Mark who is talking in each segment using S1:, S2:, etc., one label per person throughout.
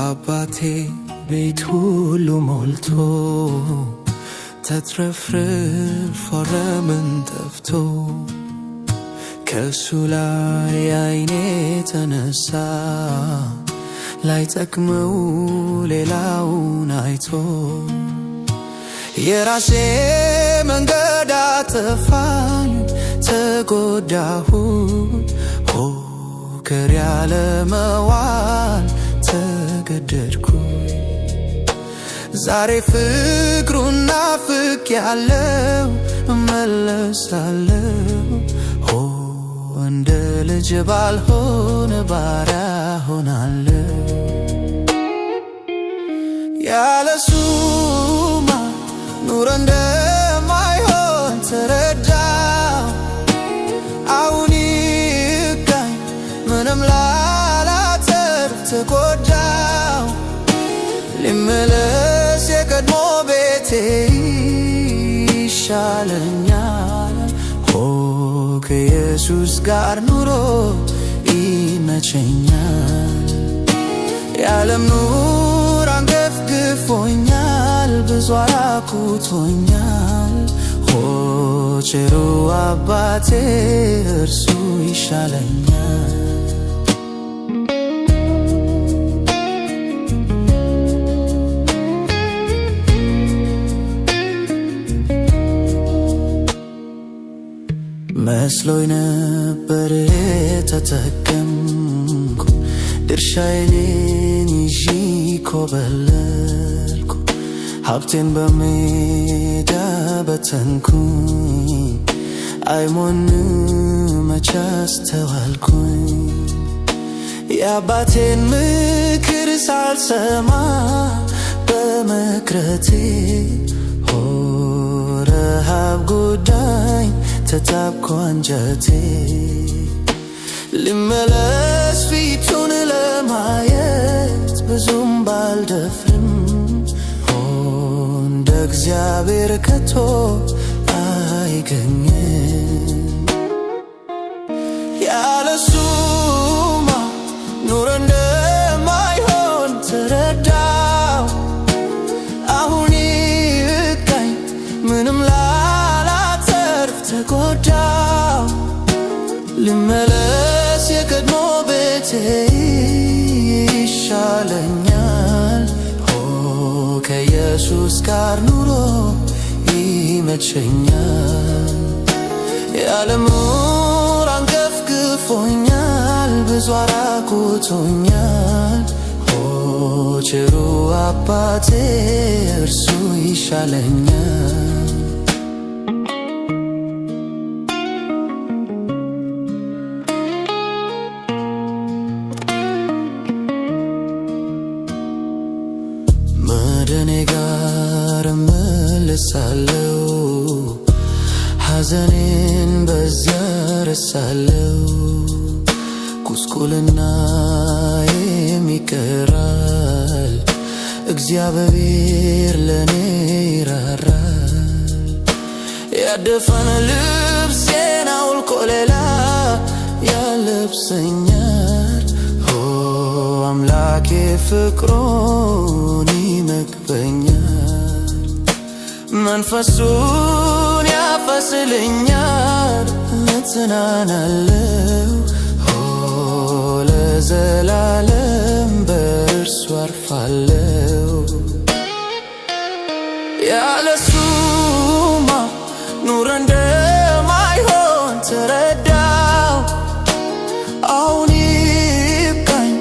S1: አባቴ ቤት ሁሉ ሞልቶ ተትረፍርፎ ለምን ጠፍቶ ከሱ ላይ አይኔ ተነሳ ላይጠቅመው ሌላውን አይቶ የራሴ መንገድ አጠፋኝ ተጎዳሁኝ ሆከር ያለመዋል ተገደድኩኝ ዛሬ ፍቅሩን ናፍቄያለሁ እመለሳለሁ እንደ ልጅ ባልሆነ ባሪያ ሆናለሁ ያለሱማ ኑሮ እንደማይሆን ተረዳሁ አሁን ይብቃኝ ምንም ላላተርፍ ተጎዳሁ ልመለስ የቀድሞ ቤቴ ይሻለኛል ከኢየሱስ ጋር ኑሮ ይመቸኛል የዓለም ኑር አንገፍግፎኛል ብዙ አራኩቶኛል ቸሩ አባቴ እርሱ ይሻለኛል መስሎኝ ነበር ተጠቀምኩ ድርሻዬን ይዤ ኮበለልኩ ሀብቴን በሜዳ በተንኩኝ አይሞንም መች አስተዋልኩኝ የአባቴን ምክር ሳልሰማ በመቅረቴ ረሃብ ጉዳይ ተጣብቆ አንጀቴ ልመለስ ፊቱን ለማየት ብዙም ባልደፍርም እንደ እግዚአብሔር ከቶ አይገኝም ያለሱማ ኑሮ እንደማይሆን ተረዳሁ አሁን ይብቃኝ ምንም ላላተርፍ ተጎዳሁ ልመለስ የቀድሞ ቤቴ ይሻለኛል ከኢየሱስ ጋር ኑሮ ይመቸኛል የዓለም ኑር አንገፍግፎኛል ብዙ አራኩቶኛል ቸሩ አባቴ እርሱ ይሻለኛል መደኔ ጋር እመለሳለሁ ሐዘኔን በዚያ ረሳለሁ ጉስቁልና ይቀራል እግዚአብሔር ለኔ ይራራል ያደፈነ ልብሴን አውልቆ ሌላ ያለብሰኛል አምላኬ ፍቅሩን ይመግበኛል መንፈሱን ያፈስልኛል እጽናናለሁ ለዘላለም በእርሱ አርፋለሁ ያለሱማ ኑሮ እንደማይሆን ተረዳሁ አሁን ይብቃኝ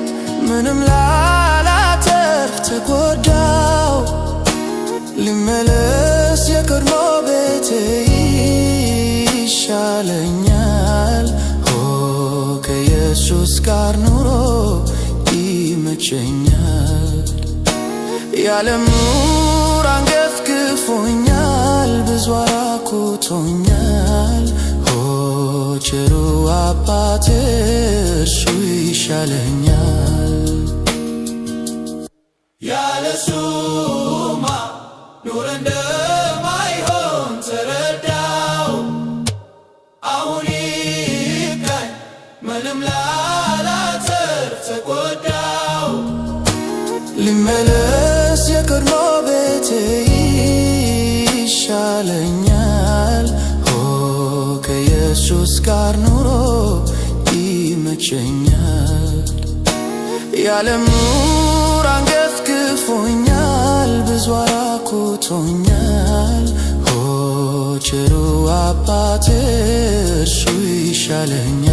S1: ምንም ላላተርፍ ተጎዳሁ ልመለስ የቀድሞ ቤቴ ይሻለኛል ከኢየሱስ ጋር ኑሮ ይመቸኛል የዓለም ኑር አንገፍግፎኛል ብዙ አራኩቶኛል ቸሩ አባቴ እርሱ ይሻለኛል ያለሱማ ኑሮ እንደማይሆን ተረዳሁ አሁን ይብቃኝ ምንም ላላተርፍ ተጎዳሁ ይሻለኛል። ከኢየሱስ ጋር ኑሮ ይመቸኛል። የዓለም ኑር አንገፍግፎኛል፣ ብዙ አራኩቶኛል። ቸሩ አባቴ እርሱ ይሻለኛል።